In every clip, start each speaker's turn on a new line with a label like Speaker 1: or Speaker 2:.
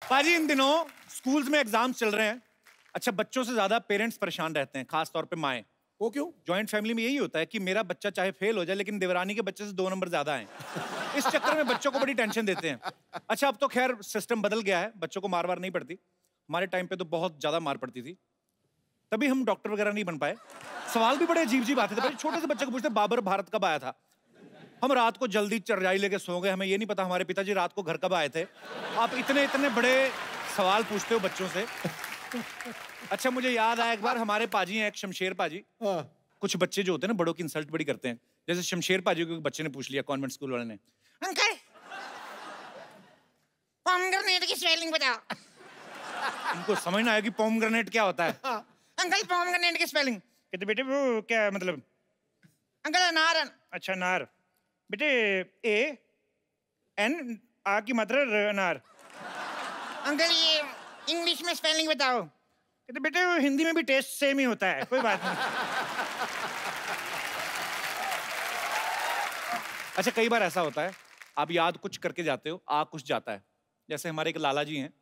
Speaker 1: पाजी इन दिनों स्कूल्स में एग्जाम्स चल रहे हैं। अच्छा, बच्चों से ज्यादा पेरेंट्स परेशान रहते हैं, खास तौर पे माएं।
Speaker 2: वो क्यों?
Speaker 1: जॉइंट फैमिली में यही होता है कि मेरा बच्चा चाहे फेल हो जाए लेकिन देवरानी के बच्चे से 2 नंबर ज्यादा हैं। इस चक्कर में बच्चों को बड़ी टेंशन देते हैं। अच्छा, अब तो खैर सिस्टम बदल गया है, बच्चों को मार नहीं पड़ती। हमारे टाइम पे तो बहुत ज्यादा मार पड़ती थी, तभी हम डॉक्टर वगैरह नहीं बन पाए। सवाल भी बड़े अजीब आते थे। छोटे से बच्चे को पूछते बाबर भारत कब आया था। हम रात को जल्दी चरजाई लेके सो गए, हमें ये नहीं पता हमारे पिताजी रात को घर कब आए थे। आप इतने इतने बड़े सवाल पूछते हो बच्चों से। अच्छा, मुझे याद आया एक बार हमारे पाजी हैं, एक शमशेर पाजी। कुछ बच्चे जो होते हैं ना बड़ों की इंसल्ट बड़ी करते हैं। जैसे शमशेर पाजी को एक बच्चे ने पूछ लिया कॉन्वेंट स्कूल वाले ने, अंकल पोमग्रेनेट की स्पेलिंग बताओ। उनको समझ ना आया कि पोमग्रेनेट क्या होता है। अंकल पोमग्रेनेट की स्पेलिंग। कहते बेटे वो क्या मतलब? अंकल अनार। अच्छा अनार। बेटे ए एन आ की मात्रा अनार। अंकल ये इंग्लिश में स्पेलिंग बताओ। कहते बेटे वो हिंदी में भी टेस्ट सेम ही होता है, कोई बात नहीं। अच्छा, कई बार ऐसा होता है आप याद कुछ करके जाते हो, आ कुछ जाता है। जैसे हमारे एक लाला जी हैं,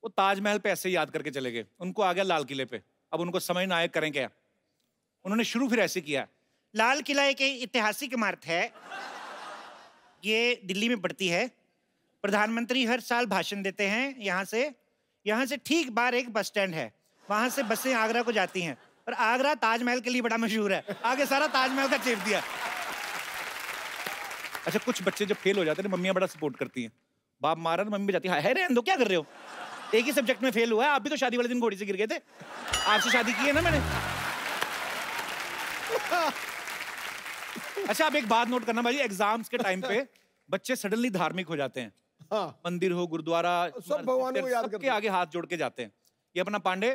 Speaker 1: वो ताजमहल पे ऐसे ही याद करके चले गए, उनको आ गया लाल किले पे। अब उनको समझ ना आए करें क्या। उन्होंने शुरू फिर ऐसे किया, लाल किला एक ऐतिहासिक इमारत है, ये दिल्ली में पड़ती है। प्रधानमंत्री हर साल भाषण देते हैं यहाँ से ठीक बाहर एक बस स्टैंड है, वहां से बसें आगरा को जाती हैं, और आगरा ताजमहल के लिए बड़ा मशहूर है। आगे सारा ताजमहल का चेप दिया। अच्छा, कुछ बच्चे जब फेल हो जाते हैं मम्मियां बड़ा सपोर्ट करती हैं। बाप मारा तो मम्मी भी जाती है रहने दो, क्या कर रहे हो, एक ही सब्जेक्ट में फेल हुआ है, आप भी तो शादी वाले दिन घोड़ी से गिर गए थे, आपसे शादी की है ना मैंने। अच्छा, आप एक बात नोट करना भाई, एग्जाम्स के टाइम पे बच्चे सडनली धार्मिक हो जाते हैं। हाँ। मंदिर हो, गुरुद्वारा, सब भगवान को याद करके आगे हाथ जोड़ के जाते हैं। ये अपना पांडे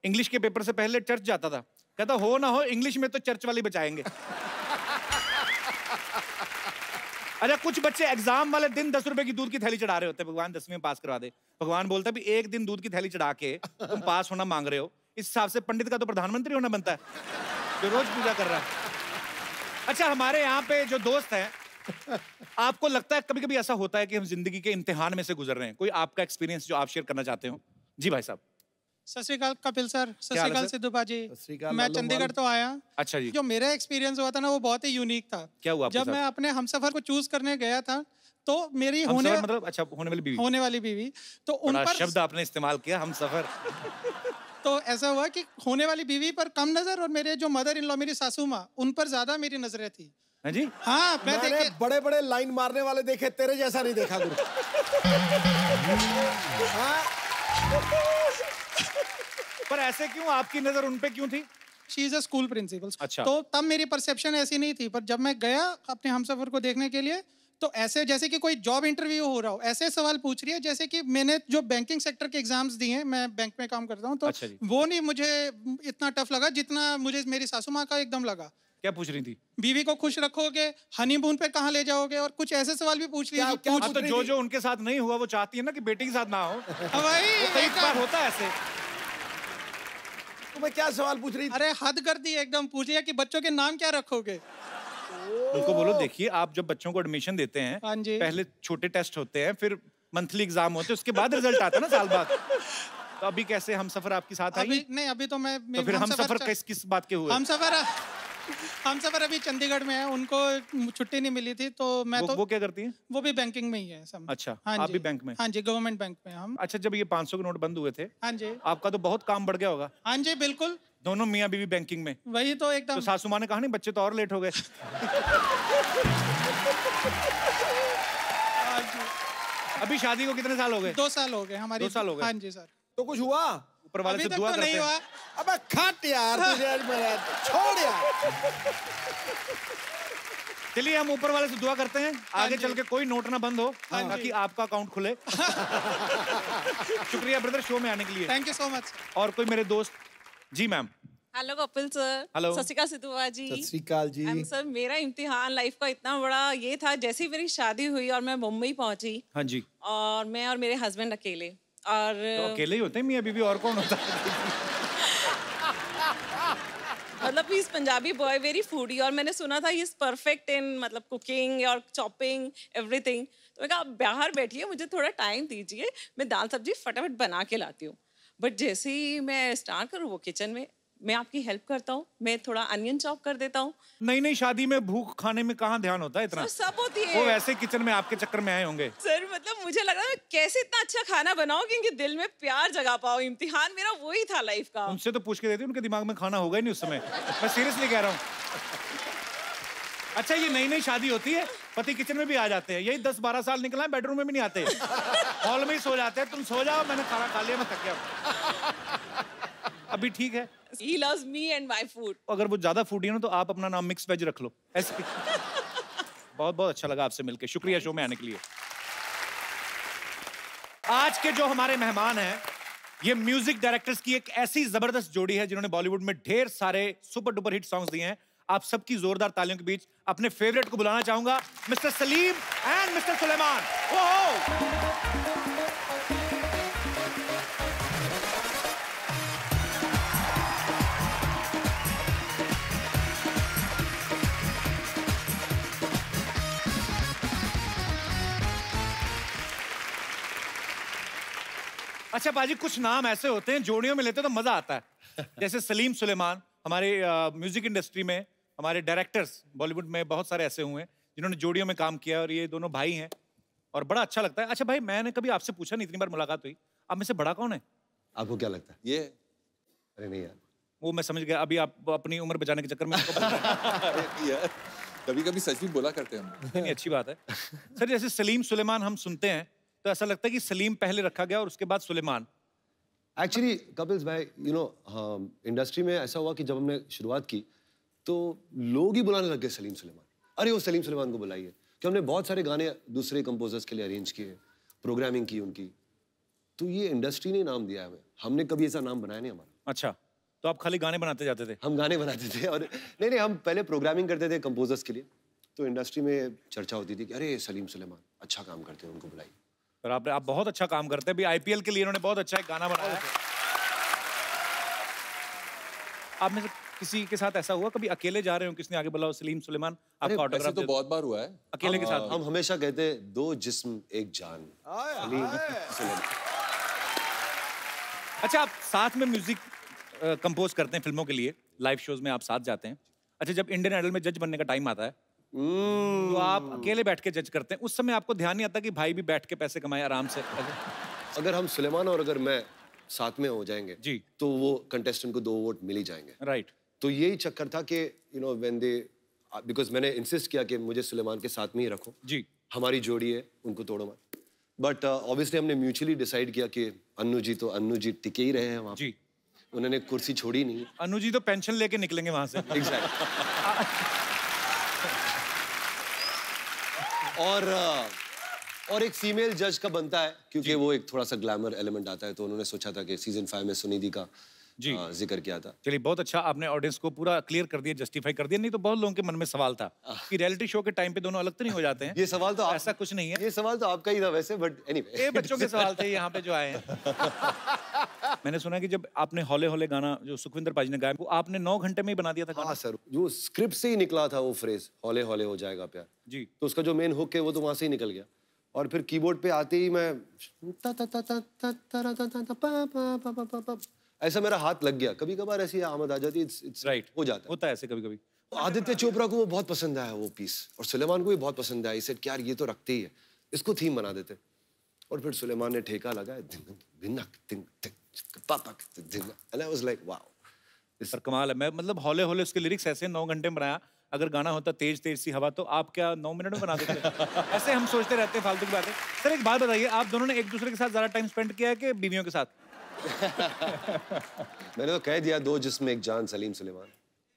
Speaker 1: इंग्लिश के पेपर से पहले चर्च जाता था, कहता हो ना हो इंग्लिश में तो चर्च वाले बचाएंगे। अच्छा, कुछ बच्चे एग्जाम वाले दिन 10 रुपए की दूध की थैली चढ़ा रहे होते हैं, भगवान 10वीं में पास करवा दे। भगवान बोलता है भी एक दिन दूध की थैली चढ़ा के तुम पास होना मांग रहे हो, इस हिसाब से पंडित का तो प्रधानमंत्री होना बनता है जो रोज पूजा कर रहा है। अच्छा, हमारे यहाँ पे जो दोस्त हैं, आपको लगता है कभी कभी ऐसा होता है कि हम जिंदगी के इम्तिहान में से गुजर रहे हैं? कोई आपका एक्सपीरियंस जो आप शेयर करना चाहते हो? जी भाई साहब।
Speaker 3: सत श्री अकाल कपिल सर, सत श्री अकाल सिद्धू बाजी। मैं चंडीगढ़ तो आया। अच्छा जी। जो मेरा एक्सपीरियंस हुआ था ना वो बहुत ही यूनिक था। क्या हुआ? जब मैं अपने हमसफर को चूज करने गया था तो मेरी होने वाली बीवी तो उन पर
Speaker 1: शब्द आपने इस्तेमाल किया, हमसफर।
Speaker 3: तो ऐसा हुआ कि होने वाली बीवी पर कम नजर और मेरे जो मदर इन लॉ मेरी सासू माँ उन पर ज्यादा मेरी नजरें थी।
Speaker 1: हाँ जी।
Speaker 3: हाँ, मैंने
Speaker 2: बड़े बड़े लाइन मारने वाले देखे, तेरे जैसा नहीं देखा गुरु।
Speaker 1: पर ऐसे क्यों, आपकी नजर उन पे क्यों थी?
Speaker 3: She is a school principal.
Speaker 1: अच्छा।
Speaker 3: तो तब मेरी परसेप्शन ऐसी नहीं थी, पर जब मैं गया अपने हमसफर को देखने के लिए तो ऐसे जैसे कि कोई जॉब इंटरव्यू हो रहा हो, ऐसे सवाल पूछ रही है जैसे कि मैंने जो बैंकिंग सेक्टर के एग्जाम्स दिए हैं, मैं बैंक में काम करता हूँ, तो अच्छा वो नहीं मुझे इतना टफ लगा जितना मुझे मेरी सासू माँ का एकदम लगा।
Speaker 1: क्या पूछ रही थी?
Speaker 3: बीवी को खुश रखोगे, हनीमून पे कहाँ ले जाओगे, और कुछ ऐसे सवाल भी पूछ रही थी।
Speaker 1: तो जो उनके साथ नहीं हुआ वो चाहती है ना कि बेटी के साथ ना हो। कई बार होता है ऐसे।
Speaker 2: तुम्हें क्या सवाल पूछ रही थी?
Speaker 3: अरे हद कर दी एकदम, पूछ लिया कि बच्चों के नाम क्या रखोगे।
Speaker 1: उनको बोलो देखिए आप जब बच्चों को एडमिशन देते हैं, पहले छोटे टेस्ट होते हैं, फिर मंथली एग्जाम होते हैं, उसके बाद रिजल्ट आता है ना साल बाद। तो अभी कैसे हमसफर आपके साथ आई?
Speaker 3: नहीं, अभी तो मैं
Speaker 1: तो फिर हमसफर किस बात के हुए?
Speaker 3: हमसफर अभी चंडीगढ़ में है, उनको छुट्टी नहीं मिली थी, तो मैं
Speaker 1: वो क्या करती है?
Speaker 3: वो भी बैंकिंग में ही है सब।
Speaker 1: अच्छा, आप भी बैंक में?
Speaker 3: हाँ जी, गवर्नमेंट बैंक में हम।
Speaker 1: अच्छा, जब ये 500 के नोट बंद हुए थे,
Speaker 3: हाँ जी,
Speaker 1: आपका तो बहुत काम बढ़ गया होगा।
Speaker 3: हाँ जी बिल्कुल,
Speaker 1: दोनों मियाँ बीवी बैंकिंग में।
Speaker 3: वही तो एकदम।
Speaker 1: तो सासू माँ ने कहा नहीं बच्चे तो और लेट हो गए। अभी शादी को कितने साल हो गए?
Speaker 3: 2 साल हो गए हमारी।
Speaker 1: 2 साल हो गए?
Speaker 3: हाँ जी सर।
Speaker 2: तो कुछ हुआ?
Speaker 1: ऊपर वाले से दुआ करते हैं।
Speaker 2: अबे खट यार, छोड़ यार।
Speaker 1: चलिए हम ऊपर वाले से दुआ करते हैं आगे चल के कोई नोट ना बंद हो, ताकि आपका अकाउंट खुले। शुक्रिया ब्रदर शो में आने के लिए।
Speaker 3: Thank you so much.
Speaker 1: और कोई मेरे दोस्त? जी ma'am.
Speaker 4: Hello Kapil sir.
Speaker 1: Hello.
Speaker 4: सत श्री अकाल सिद्धू बाजी।
Speaker 2: सत श्री अकाल जी।
Speaker 4: सर मेरा इम्तिहान लाइफ का इतना बड़ा ये था, जैसे ही मेरी शादी हुई और मैं मुंबई पहुंची।
Speaker 1: हाँ जी।
Speaker 4: और मैं और मेरे हस्बैंड अकेले। और
Speaker 1: तो अकेले ही होते हैं मियाँ बीवी, और कौन होता है?
Speaker 4: मतलब he is Punjabi boy, very foodie, और मैंने सुना था ही इज परफेक्ट इन मतलब कुकिंग और चॉपिंग एवरीथिंग। तो मैं कहा आप बाहर बैठिए, मुझे थोड़ा टाइम दीजिए, मैं दाल सब्जी फटाफट बना के लाती हूँ। बट जैसे ही मैं स्टार्ट करूँ वो किचन में, मैं आपकी हेल्प करता हूँ, मैं थोड़ा अनियन चॉप कर देता हूँ।
Speaker 1: नई नई शादी में भूख खाने में कहाँ ध्यान होता है इतना?
Speaker 4: तो सब होती
Speaker 1: वो
Speaker 4: है
Speaker 1: वैसे किचन में आपके चक्कर में आए होंगे।
Speaker 4: सर, मतलब मुझे लग रहा है मैं कैसे इतना अच्छा खाना बनाऊं कि इनके दिल में प्यार जगा पाऊं। इम्तिहान मेरा वही था लाइफ का।
Speaker 1: उनसे तो पूछ के देती, उनके दिमाग में खाना होगा ही नहीं उस समय। मैं सीरियसली कह रहा हूँ। अच्छा, ये नई नई शादी होती है, पति किचन में भी आ जाते हैं, यही 10-12 साल निकला है, बेडरूम में भी नहीं आते, हॉल में ही सो जाते हैं। तुम सो जाओ, मैंने खाना खा लिया, मैं थक गया। अभी ठीक है।
Speaker 4: He loves me and my food.
Speaker 1: अगर वो ज्यादा फूडी है ना तो आप अपना नाम मिक्स वेज रख लो ऐसे। बहुत बहुत अच्छा लगा आपसे मिलके, शुक्रिया शो में आने के लिए। आज के जो हमारे मेहमान हैं, ये म्यूजिक डायरेक्टर्स की एक ऐसी जबरदस्त जोड़ी है जिन्होंने बॉलीवुड में ढेर सारे सुपर डुपर हिट सॉन्ग्स दिए हैं। आप सबकी जोरदार तालियों के बीच अपने फेवरेट को बुलाना चाहूंगा, mister Salim and mister Suleman. अच्छा पाजी, कुछ नाम ऐसे होते हैं जोड़ियों में लेते तो मजा आता है। जैसे सलीम सुलेमान, हमारे म्यूजिक इंडस्ट्री में हमारे डायरेक्टर्स बॉलीवुड में बहुत सारे ऐसे हुए हैं जिन्होंने जोड़ियों में काम किया, और ये दोनों भाई हैं और बड़ा अच्छा लगता है। अच्छा भाई, मैंने कभी आपसे पूछा नहीं, इतनी बार मुलाकात हुई, आप में से बड़ा कौन है?
Speaker 5: आपको क्या लगता है?
Speaker 2: ये
Speaker 5: अरे नहीं यार,
Speaker 1: वो मैं समझ गया, अभी आप अपनी उम्र बचाने के चक्कर में उनको बता रहे हैं।
Speaker 2: यार कभी कभी सच भी बोला करते हैं हम।
Speaker 1: नहीं, अच्छी बात है सर। जैसे सलीम सुलेमान हम सुनते हैं तो ऐसा लगता है कि सलीम पहले रखा गया और उसके बाद सुलेमान।
Speaker 5: एक्चुअली कपिल्स भाई, यू नो, इंडस्ट्री में ऐसा हुआ कि जब हमने शुरुआत की तो लोग ही बुलाने लग गए सलीम सुलेमान। अरे वो सलीम सुलेमान को बुलाइए, कि हमने बहुत सारे गाने दूसरे कंपोजर्स के लिए अरेंज किए, प्रोग्रामिंग की उनकी। तो ये इंडस्ट्री ने नाम दिया हमें, हमने कभी ऐसा नाम बनाया नहीं हमारा।
Speaker 1: अच्छा, तो आप खाली गाने बनाते जाते थे?
Speaker 5: हम गाने बनाते थे, और नहीं, हम पहले प्रोग्रामिंग करते थे कंपोजर्स के लिए। तो इंडस्ट्री में चर्चा होती थी कि अरे सलीम सुलेमान अच्छा काम करते हैं, उनको बुलाइए।
Speaker 1: पर आप बहुत अच्छा काम करते हैं। अभी आईपीएल के लिए इन्होंने बहुत अच्छा एक गाना बनाया है। आप में से किसी के साथ ऐसा हुआ कभी, अकेले जा रहे हो, किसने आगे बुलाओ सलीम सुलेमान, आपका ऑटोग्राफ
Speaker 2: ऐसे तो बहुत बार हुआ है
Speaker 1: अकेले के साथ?
Speaker 5: हम हमेशा कहते हैं 2 जिस्म 1 जान, सलीम सुलेमान।
Speaker 1: अच्छा, आप साथ में म्यूजिक कंपोज करते हैं फिल्मों के लिए, लाइव शोज में आप साथ जाते हैं। अच्छा, जब इंडियन आइडल में जज बनने का टाइम आता है तो आप अकेले बैठ के जज करते हैं, उस समय आपको ध्यान नहीं आता कि भाई भी बैठ के पैसे कमाए आराम से?
Speaker 5: अगर हम सुलेमान और अगर मैं साथ में हो जाएंगे
Speaker 1: जी,
Speaker 5: तो वो कंटेस्टेंट को 2 वोट मिल ही जाएंगे।
Speaker 1: राइट।
Speaker 5: तो यही चक्कर था कि you know when they, because मैंने इंसिस्ट किया कि मुझे सुलेमान के साथ में ही रखो
Speaker 1: जी,
Speaker 5: हमारी जोड़ी है, उनको तोड़ो मत। बट ऑब्वियसली हमने म्यूचुअली डिसाइड किया कि अन्नू जी टिके ही रहे हैं वहाँ
Speaker 1: जी।
Speaker 5: उन्होंने कुर्सी छोड़ी नहीं।
Speaker 1: अनु जी तो पेंशन लेके निकलेंगे वहां से।
Speaker 5: एग्जैक्ट। और एक फीमेल जज का बनता है क्योंकि वो एक थोड़ा सा ग्लैमर एलिमेंट आता है, तो उन्होंने सोचा था कि सीजन 5 में सुनिधि का जिक्र किया था।
Speaker 1: चलिए, बहुत अच्छा, आपने ऑडियंस को पूरा क्लियर कर दिया, जस्टिफाई कर दिया। नहीं तो बहुत लोगों के मन में सवाल था कि रियलिटी शो के टाइम पे दोनों अलग तो नहीं हो जाते हैं?
Speaker 5: ये सवाल तो
Speaker 1: ऐसा कुछ नहीं है,
Speaker 5: ये सवाल तो आपका ही था वैसे, बट एनीवे
Speaker 1: ये बच्चों के सवाल थे यहाँ पे जो आए हैं। मैंने सुना कि जब आपने हौले हौले गाना जो सुखविंदर पाजी ने गाया, वो आपने 9 घंटे में ही बना दिया था गाना?
Speaker 5: हाँ सर, जो स्क्रिप्ट से ही निकला था वो फ्रेज, हौले हौले हो जाएगा प्यार
Speaker 1: जी,
Speaker 5: तो उसका जो मेन हुक है वो तो वहां से ही निकल गया। और फिर कीबोर्ड पे आते ही मैं ऐसा मेरा हाथ लग गया। कभी कभार ऐसी आमद आ जाती है, इट्स
Speaker 1: राइट,
Speaker 5: हो जाता है,
Speaker 1: होता है ऐसे कभी कभी।
Speaker 5: आदित्य चोपड़ा को वो बहुत पसंद आया वो पीस, और सुलेमान को भी बहुत पसंद आया। इसे यार ये तो रखते ही है, इसको थीम बना देते। और फिर सुलेमान ने ठेका लगाया, and I was like, wow,
Speaker 1: sir कमाल है। मैं मतलब हौले हौले उसके लिरिक्स ऐसे 9 घंटे में बनाया। अगर गाना होता तेज तेज सी हवा तो आप क्या 9 मिनट में बना देते? ऐसे हम सोचते रहते हैं फालतू की बातें। सर एक बात बताइए, आप दोनों ने एक दूसरे के साथ ज्यादा टाइम स्पेंड किया है कि बीवियों के साथ?
Speaker 5: मैंने तो कह दिया 2 जिस्म 1 जान सलीम सुलेमान।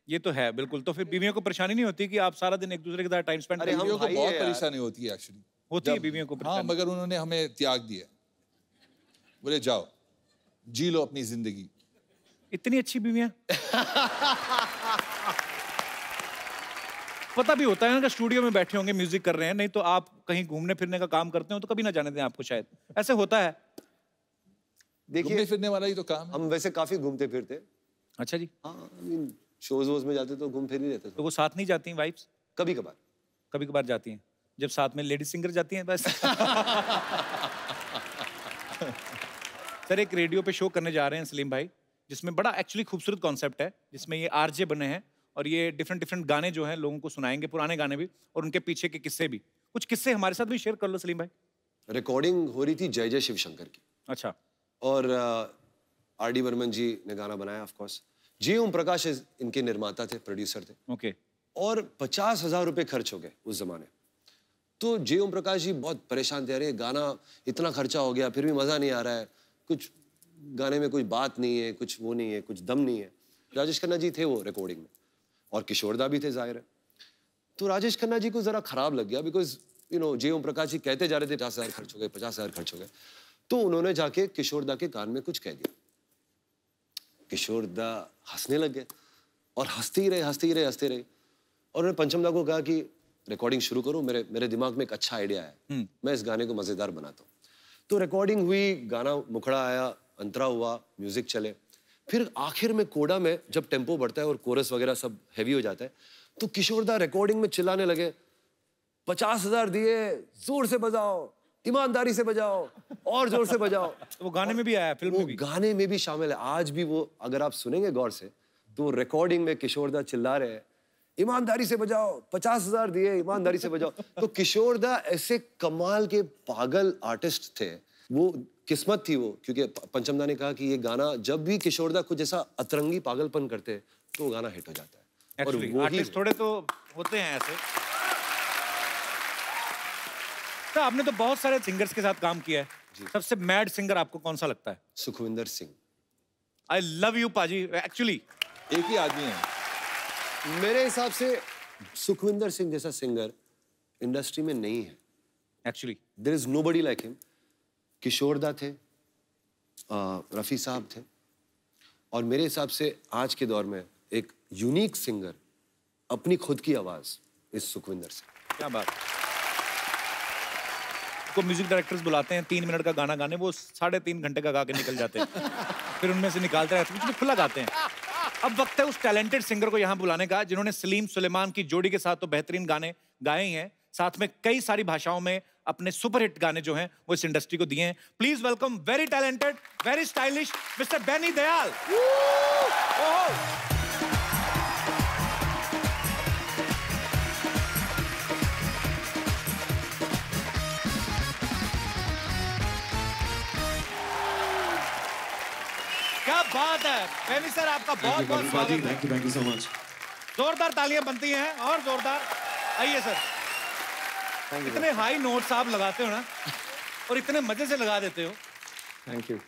Speaker 1: ये तो है बिल्कुल। तो फिर बीवियों को परेशानी नहीं होती कि आप सारा दिन एक दूसरे के साथ टाइम स्पेंड?
Speaker 5: अरे हम
Speaker 2: बीवियों को
Speaker 5: भाई
Speaker 2: बहुत
Speaker 5: है यार।
Speaker 2: परेशानी होती है एक्चुअली।
Speaker 1: होती है बीवियों को
Speaker 2: हाँ,
Speaker 1: परेशानी?
Speaker 2: मगर उन्होंने हमें त्याग दिया, बोले जाओ जी लो अपनी जिंदगी।
Speaker 1: इतनी अच्छी बीवियां? पता भी होता है ना कि स्टूडियो में बैठे होंगे म्यूजिक कर रहे हैं, नहीं तो आप कहीं घूमने फिरने का काम करते हो तो कभी ना जाने दें आपको, शायद ऐसे होता है।
Speaker 2: घूमने
Speaker 5: देखिए
Speaker 2: फिरने वाला ही तो काम है।
Speaker 5: हम वैसे काफी घूमते फिरते।
Speaker 1: अच्छा जी।
Speaker 5: हाँ, I mean, शोज वोज में जाते तो घूम फिर ही रहते
Speaker 1: तो
Speaker 5: थे।
Speaker 1: वो साथ नहीं जाती वाइफ्स?
Speaker 5: कभी कभार।
Speaker 1: कभी कभार जाती हैं, जब साथ में लेडी सिंगर जाती हैं बस। सर एक रेडियो पे शो करने जा रहे हैं सलीम भाई, जिसमें बड़ा एक्चुअली खूबसूरत कॉन्सेप्ट है, जिसमें ये आरजे बने हैं और ये डिफरेंट डिफरेंट गाने जो हैं लोगों को सुनाएंगे, पुराने गाने भी और उनके पीछे के किस्से भी। कुछ किस्से हमारे साथ भी शेयर कर लो सलीम भाई।
Speaker 5: रिकॉर्डिंग हो रही थी जय जय शिव शंकर की,
Speaker 1: अच्छा।
Speaker 5: और आर.डी. बर्मन जी ने गाना बनाया ऑफ कोर्स। जी ओम प्रकाश इनके निर्माता थे, प्रोड्यूसर थे।
Speaker 1: ओके।
Speaker 5: और 50,000 रुपए खर्च हो गए उस जमाने। तो जे ओम प्रकाश जी बहुत परेशान थे, अरे गाना इतना खर्चा हो गया फिर भी मजा नहीं आ रहा है, कुछ गाने में कोई बात नहीं है, कुछ वो नहीं है, कुछ दम नहीं है। राजेश खन्ना जी थे वो रिकॉर्डिंग में, और किशोरदा भी थे जाहिर है। तो राजेश खन्ना जी को जरा खराब लग गया, बिकॉज जे ओम प्रकाश जी कहते जा रहे थे 50,000 खर्च हो गए, 50,000 खर्च हो गए। तो उन्होंने जाके किशोरदा के कान में कुछ कह दिया। किशोरदा हंसने लग गए और हंसते ही रहे, हंसते ही रहे, हंसते रहे। और उन्होंने पंचमदा को कहा कि रिकॉर्डिंग शुरू करो, मेरे दिमाग में एक अच्छा आइडिया है, मैं इस गाने को मजेदार बनाता हूँ। तो रिकॉर्डिंग हुई, गाना मुखड़ा आया, अंतरा हुआ, म्यूजिक चले। फिर आखिर में कोडा में जब टेम्पो बढ़ता है और कोरस वगैरह सब हैवी हो जाता है, तो किशोरदा रिकॉर्डिंग में चिल्लाने लगे, 50,000 दिए, जोर से बजाओ, ईमानदारी से बजाओ, और जोर से बजाओ।
Speaker 1: तो वो गाने में भी आया, फिल्म में भी?
Speaker 5: गाने में भी शामिल है। आज भी वो अगर आप सुनेंगे गौर से, तो रिकॉर्डिंग में किशोरदा चिल्ला रहे हैं, ईमानदारी से बजाओ, 50,000 दिए, ईमानदारी से बजाओ। तो किशोरदा ऐसे कमाल के पागल आर्टिस्ट थे, वो किस्मत थी वो, क्योंकि पंचमदा ने कहा कि ये गाना जब भी किशोरदा कुछ ऐसा अतरंगी पागलपन करते हैं तो वो गाना हिट हो जाता है। और वो
Speaker 1: आर्टिस्ट थोड़े तो होते हैं ऐसे। तो आपने तो बहुत सारे सिंगर्स के साथ काम किया है, सबसे मैड सिंगर आपको कौन सा लगता है?
Speaker 5: Sukhwinder Singh.
Speaker 1: I love you पाजी। एक्चुअली
Speaker 2: एक ही आदमी है।
Speaker 5: मेरे हिसाब से सुखविंदर सिंह जैसा सिंगर इंडस्ट्री में नहीं है।
Speaker 1: Actually
Speaker 5: there is nobody like him. Kishoreda थे, रफी साहब थे, और मेरे हिसाब से आज के दौर में एक यूनिक सिंगर अपनी खुद की आवाज इस सुखविंदर सिंह।
Speaker 1: क्या बात। को म्यूजिक डायरेक्टर्स बुलाते हैं 3 मिनट का गाना गाने, वो 3.5 घंटे का गा के निकल जाते हैं। फिर उनमें से निकालते रहते हैं, खुला गाते हैं। अब वक्त है उस टैलेंटेड सिंगर को यहाँ बुलाने का, जिन्होंने सलीम सुलेमान की जोड़ी के साथ तो बेहतरीन गाने गाए ही हैं, साथ में कई सारी भाषाओं में अपने सुपरहिट गाने जो हैं वो इस इंडस्ट्री को दिए हैं। Please welcome very talented, very stylish mister Benny Dayal. क्या बात है बेनी सर, आपका बहुत बहुत स्वागत है।
Speaker 6: Thank you so much.
Speaker 1: जोरदार तालियां बनती हैं और जोरदार। आइए सर। इतने हाई नोट्स आप लगाते हो ना, और इतने मजे से लगा देते हो।
Speaker 5: Thank you.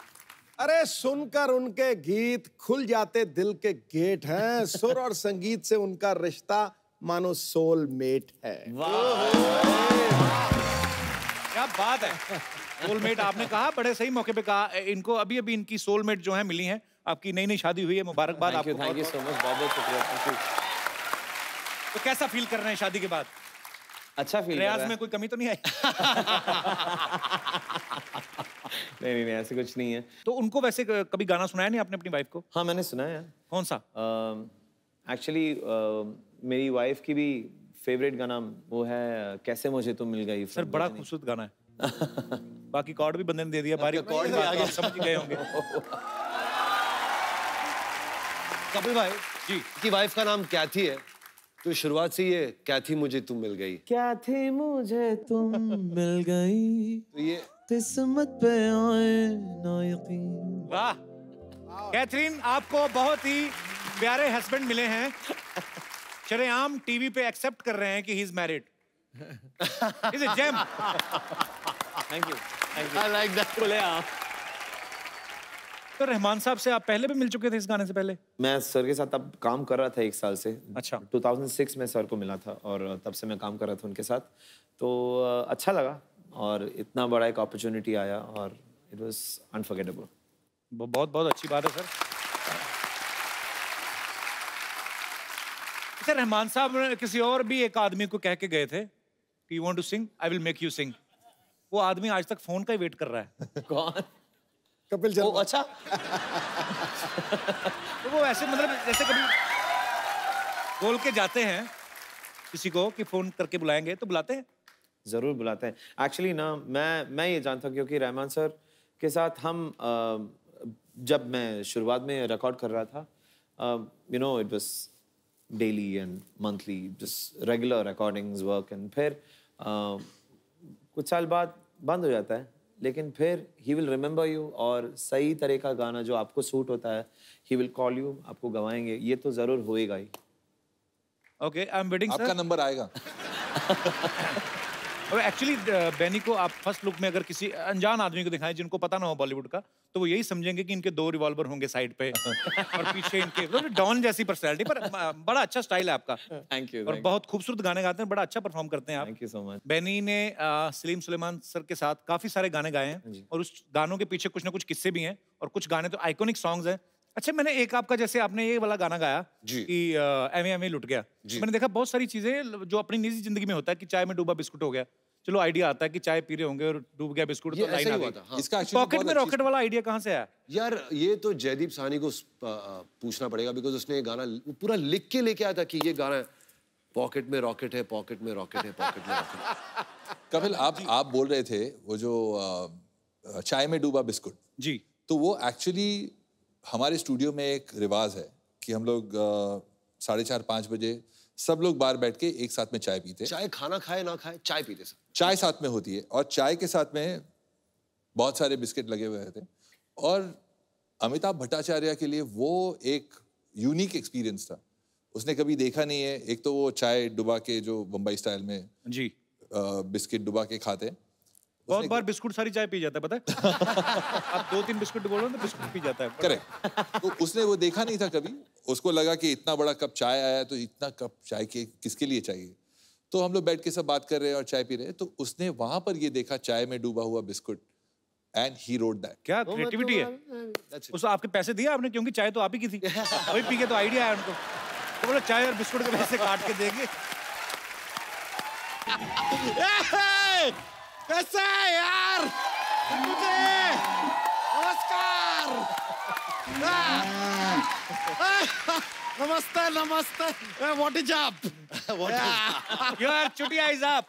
Speaker 6: अरे सुनकर उनके गीत खुल जाते दिल के गेट हैं। सुर और संगीत से उनका रिश्ता मानो सोलमेट है।
Speaker 1: क्या बात है। सोलमेट आपने कहा, बड़े सही मौके पे कहा। इनको अभी अभी इनकी सोलमेट जो है मिली हैं। आपकी नई नई शादी हुई है, मुबारकबाद आपको।
Speaker 5: थैंक यू सो मच, बहुत बहुत शुक्रिया। Thank you.
Speaker 1: तो कैसा फील कर रहे हैं शादी के बाद?
Speaker 7: अच्छा फील कर
Speaker 1: रियाज
Speaker 7: रहा है।
Speaker 1: में कोई कमी तो नहीं आई?
Speaker 7: नहीं, ऐसे कुछ नहीं है।
Speaker 1: तो उनको वैसे कभी गाना सुनाया नहीं आपने अपनी वाइफ को?
Speaker 7: हाँ, मैंने सुना है।
Speaker 1: कौन सा?
Speaker 7: एक्चुअली मेरी वाइफ की भी फेवरेट गाना वो है कैसे मुझे तुम मिल गई।
Speaker 1: सर बड़ा खूबसूरत गाना है। बाकी कॉर्ड भी बंदे ने दे दिया, बारी
Speaker 5: कॉर्ड भी आ गया,
Speaker 1: समझ गए होंगे।
Speaker 5: कपिल भाई
Speaker 1: जी
Speaker 5: की वाइफ का नाम कैथी है, तो शुरुआत से ये कैथी मुझे तुम मिल गई,
Speaker 7: क्या थी मुझे तुम मिल गई,
Speaker 5: तो ये
Speaker 7: किस्मत पे आए ना यकीन।
Speaker 1: वाह कैथरीन, आपको बहुत ही प्यारे हस्बैंड मिले हैं। शरेआम टीवी पे एक्सेप्ट कर रहे हैं कि he is married. Is a gem.
Speaker 7: Thank you.
Speaker 5: I like that.
Speaker 7: बोले आप।
Speaker 1: तो रहमान साहब से आप पहले भी मिल चुके थे इस गाने से पहले?
Speaker 7: मैं सर के साथ अब काम कर रहा था 1 साल से।
Speaker 1: अच्छा।
Speaker 7: 2006 में सर को मिला था और तब से मैं काम कर रहा था उनके साथ, तो अच्छा लगा और इतना बड़ा एक अपॉर्चुनिटी आया और इट वाज अनफॉरगेटेबल।
Speaker 1: बहुत बहुत अच्छी बात है सर। सर रहमान साहब किसी और भी एक आदमी को कह के गए थे कि you want to sing, I will make you sing. वो आदमी आज तक फोन का ही वेट कर रहा है।
Speaker 7: कौन?
Speaker 6: कपिल
Speaker 7: ओ
Speaker 6: शर्मा।
Speaker 7: अच्छा।
Speaker 1: तो वो ऐसे मतलब जैसे कभी बोल के जाते हैं किसी को कि फोन करके बुलाएंगे, तो बुलाते हैं?
Speaker 7: ज़रूर बुलाते हैं। एक्चुअली ना मैं ये जानता हूँ क्योंकि रहमान सर के साथ हम जब मैं शुरुआत में रिकॉर्ड कर रहा था, you know it was daily and monthly just regular recordings work, and फिर कुछ साल बाद बंद हो जाता है, लेकिन फिर ही विल रिमेंबर यू, और सही तरह का गाना जो आपको सूट होता है ही विल कॉल यू, आपको गवाएंगे, ये तो ज़रूर होएगा ही।
Speaker 1: Okay, I am waiting sir.
Speaker 2: आपका नंबर आएगा।
Speaker 1: एक्चुअली बेनी को आप फर्स्ट लुक में अगर किसी अनजान आदमी को दिखाएं जिनको पता ना हो बॉलीवुड का, तो वो यही समझेंगे कि इनके 2 रिवॉल्वर होंगे साइड पे और पीछे इनके डॉन जैसी पर्सनैलिटी, पर बड़ा अच्छा स्टाइल है आपका।
Speaker 7: Thank you.
Speaker 1: और बहुत खूबसूरत गाने गाते हैं, बड़ा अच्छा परफॉर्म करते हैं आप।
Speaker 7: Thank you so much.
Speaker 1: Benny ने सलीम सुलेमान सर के साथ काफी सारे गाने गाए हैं, और उस गानों के पीछे कुछ ना कुछ किस्से भी हैं, और कुछ गाने तो आइकॉनिक सॉन्ग्स हैं। अच्छा, मैंने एक आपका, जैसे आपने ये वाला गाना गाया
Speaker 2: जी।
Speaker 1: कि एमे एमे लुट गया, मैंने देखा बहुत सारी चीजें जो अपनी निजी जिंदगी में होता है कि चाय में डूबा बिस्कुट हो गया, चलो आइडिया आता है कि चाय पी रहे होंगे और डूब गया बिस्कुट, तो लाइन आ गई।
Speaker 5: हाँ।
Speaker 2: इसका actually
Speaker 1: पॉकेट
Speaker 2: बहुत
Speaker 1: में
Speaker 2: अच्छी-
Speaker 1: रॉकेट वाला आइडिया कहाँ से आया?
Speaker 5: यार ये तो जयदीप साहनी को पूछना पड़ेगा, बिकॉज उसने ये गाना पूरा लिख के लेके आया था कि ये गाना पॉकेट में रॉकेट है, पॉकेट में रॉकेट है, पॉकेट में रॉकेट है।
Speaker 2: कपिल, आप बोल रहे थे वो जो चाय में डूबा बिस्कुट,
Speaker 1: जी,
Speaker 2: तो वो एक्चुअली हमारे स्टूडियो में एक रिवाज है कि हम लोग 4:30-5 बजे सब लोग बाहर बैठ के एक साथ में चाय पीते हैं।
Speaker 5: चाहे खाना खाए ना खाए, चाय पीते सब।
Speaker 2: चाय साथ में होती है, और चाय के साथ में बहुत सारे बिस्किट लगे हुए रहते हैं, और अमिताभ भट्टाचार्य के लिए वो एक यूनिक एक्सपीरियंस था। उसने कभी देखा नहीं है, एक तो वो चाय डुबा के जो बम्बई स्टाइल में
Speaker 1: जी,
Speaker 2: बिस्किट डुबा के खाते हैं।
Speaker 1: बहुत बार बिस्कुट सारी चाय पी जाता है, पता है? आप 2-3 बिस्कुट बोलो तो बिस्कुट पी जाता है।
Speaker 2: करेक्ट। तो उसने वो देखा नहीं था कभी, उसको लगा कि इतना बड़ा कप चाय आया तो इतना कप चाय के किसके लिए चाहिए। तो हम लोग बैठ के सब बात कर रहे हैं और चाय पी रहे हैं, तो उसने वहां पर ये देखा चाय में डूबा हुआ biscuit, and he wrote that.
Speaker 1: क्या क्रिएटिविटी है! उस आपके पैसे दिए आपने, क्योंकि चाय तो आप ही की थी, वही पी के तो आइडिया आया उनको, तो बोला चाय और बिस्कुट के पैसे काट के देंगे।
Speaker 6: कैसा है यार मुझे? नमस्कार। नमस्ते नमस्ते। What is up?
Speaker 1: यार चुटिया is up.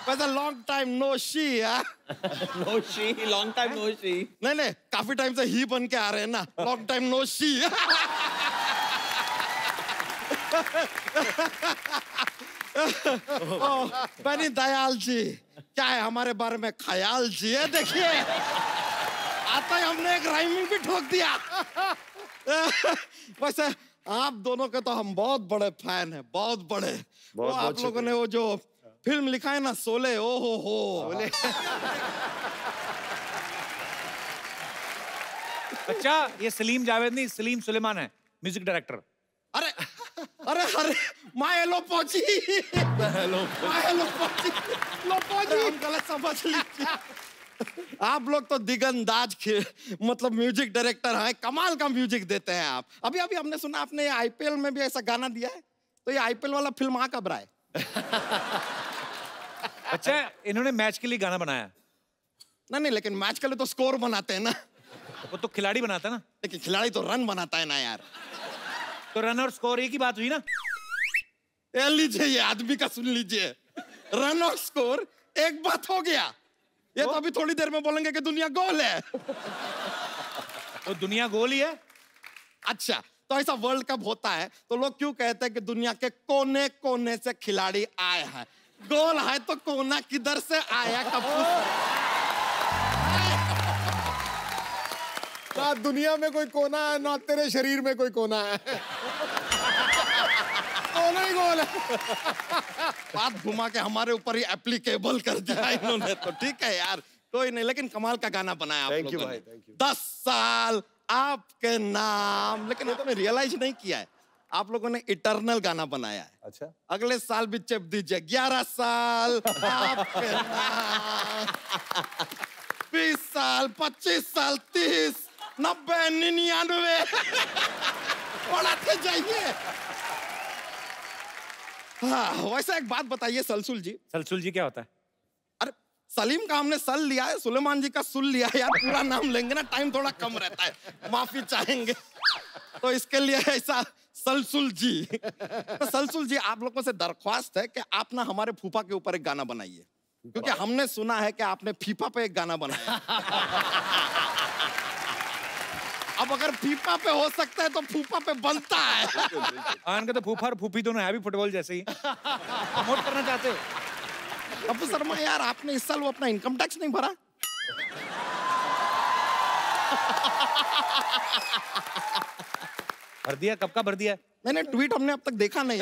Speaker 6: But a long time no she,
Speaker 7: no see, long time no see.
Speaker 6: नहीं काफी टाइम से ही बन के आ रहे हैं ना, लॉन्ग टाइम नो शी। बनी दयाल जी, क्या है हमारे बारे में ख्याल जी है? देखिए आता ही हमने एक राइमिंग भी ठोक दिया। वैसे आप दोनों के तो हम बहुत बड़े फैन हैं, बहुत बड़े। वो आप लोगों ने वो जो फिल्म लिखा है ना, शोले, ओ हो।
Speaker 1: अच्छा, ये सलीम जावेद नहीं, सलीम सुलेमान है, म्यूजिक डायरेक्टर।
Speaker 6: अरे अरे अरे माय लोपोजी, लोपोजी हम गलत समझ लीजिए। आप लोग तो दिगंदाज मतलब म्यूजिक डायरेक्टर हैं, कमाल का म्यूजिक देते हैं आप। अभी अभी हमने सुना आपने आईपीएल में भी ऐसा गाना दिया है, तो ये आईपीएल वाला फिल्म आ कब रहा है?
Speaker 1: अच्छा, इन्होंने मैच के लिए गाना बनाया?
Speaker 6: नहीं लेकिन मैच के लिए तो स्कोर बनाते हैं ना।
Speaker 1: वो तो खिलाड़ी बनाता है ना।
Speaker 6: लेकिन खिलाड़ी तो रन बनाता है ना यार।
Speaker 1: तो रन और स्कोर एक ही बात हुई ना।
Speaker 6: ये लीजिए, ये आदमी का सुन लीजिए, रन और स्कोर एक बात हो गया। ये तो अभी थोड़ी देर में बोलेंगे कि दुनिया गोल है।
Speaker 1: तो दुनिया गोल ही है।
Speaker 6: अच्छा, तो ऐसा वर्ल्ड कप होता है तो लोग क्यों कहते हैं कि दुनिया के कोने कोने से खिलाड़ी आए हैं? गोल है तो कोना किधर से आया?
Speaker 8: ना दुनिया में कोई कोना है, ना तेरे शरीर में कोई कोना है। कोना ही गोल है।
Speaker 6: बात घुमा के हमारे ऊपर ही एप्लीकेबल कर दिया इन्होंने, तो ठीक है यार, कोई नहीं। लेकिन कमाल का गाना बनाया आप
Speaker 5: Thank you
Speaker 6: लोगों
Speaker 5: भाई,
Speaker 6: ने।
Speaker 5: thank you।
Speaker 6: 10 साल आपके नाम, लेकिन ये तो मैं रियलाइज नहीं किया है, आप लोगों ने इटर्नल गाना बनाया है।
Speaker 2: अच्छा,
Speaker 6: अगले साल भी चेप दीजिए, 11 साल आपके नाम, 20 साल, 25 साल, 30, 90, 99 बढ़ाते जाइए। हाँ, वैसे एक बात बताइए सलसुल जी।
Speaker 1: सलसुल जी क्या होता है?
Speaker 6: अरे सलीम का हमने सल लिया है, सुलेमान जी का सुल लिया है यार। पूरा नाम लेंगे ना, टाइम थोड़ा कम रहता है, माफी चाहेंगे। तो इसके लिए ऐसा सलसुल जी। तो सलसुल जी, आप लोगों से दरख्वास्त है कि आप ना हमारे फूफा के ऊपर एक गाना बनाइए, क्योंकि हमने सुना है कि आपने फीफा पे एक गाना बनाया। अब अगर फीफा पे हो सकता है तो फूफा पे बनता है।
Speaker 1: आन का तो फूफा और फूफी दोनों है भी फुटबॉल जैसे ही। प्रमोट करना चाहते हो?
Speaker 6: अबू शर्मा यार, आपने इस साल वो अपना इनकम टैक्स नहीं भरा?
Speaker 1: भर दिया? कब का भर दिया?
Speaker 6: मैंने ट्वीट हमने अब तक देखा नहीं।